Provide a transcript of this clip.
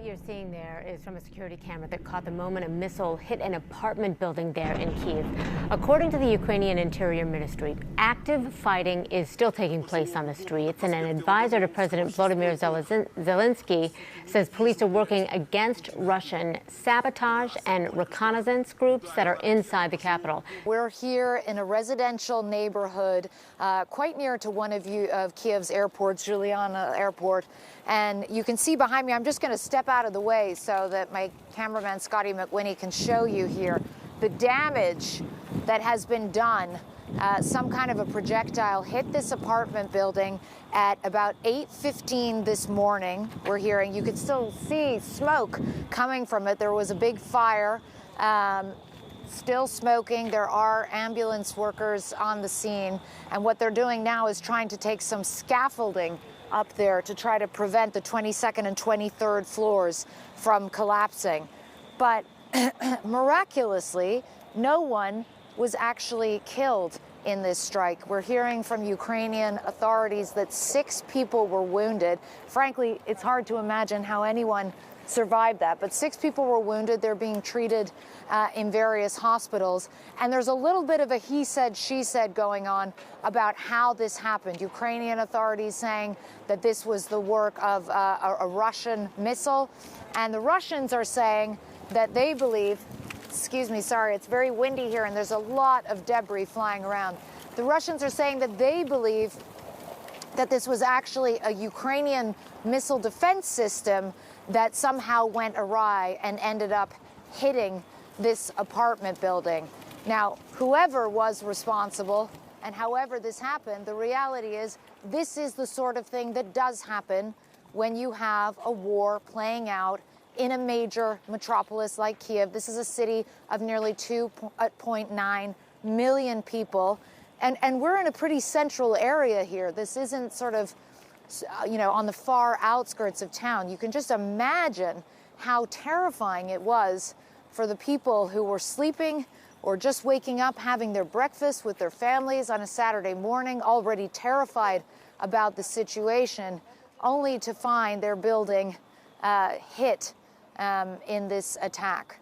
you're seeing there is from a security camera that caught the moment a missile hit an apartment building there in Kyiv. According to the Ukrainian Interior Ministry, active fighting is still taking place on the streets, and an advisor to President Volodymyr Zelensky says police are working against Russian sabotage and reconnaissance groups that are inside the capital. We're here in a residential neighborhood quite near to one of Kyiv's airports, Juliana Airport. And you can see behind me, I'm just going to step out of the way so that my cameraman Scotty McWhinney can show you here the damage that has been done. Some kind of a projectile hit this apartment building at about 8:15 this morning. We're hearing, you could still see smoke coming from it. There was a big fire, still smoking. There are ambulance workers on the scene. And what they're doing now is trying to take some scaffolding up there to try to prevent the 22nd and 23rd floors from collapsing. But miraculously, no one was actually killed in this strike. We're hearing from Ukrainian authorities that 6 people were wounded. Frankly, it's hard to imagine how anyone survived that, but 6 people were wounded. They're being treated in various hospitals. And there's a little bit of a he said, she said going on about how this happened. Ukrainian authorities saying that this was the work of a Russian missile. And the Russians are saying that they believe, excuse me, sorry, it's very windy here and there's a lot of debris flying around. The Russians are saying that they believe that this was actually a Ukrainian missile defense system that somehow went awry and ended up hitting this apartment building. Now, whoever was responsible and however this happened, the reality is this is the sort of thing that does happen when you have a war playing out in a major metropolis like Kyiv. This is a city of nearly 2.9 million people. And we're in a pretty central area here. This isn't sort of, you know, on the far outskirts of town. You can just imagine how terrifying it was for the people who were sleeping or just waking up, having their breakfast with their families on a Saturday morning, already terrified about the situation, only to find their building hit in this attack.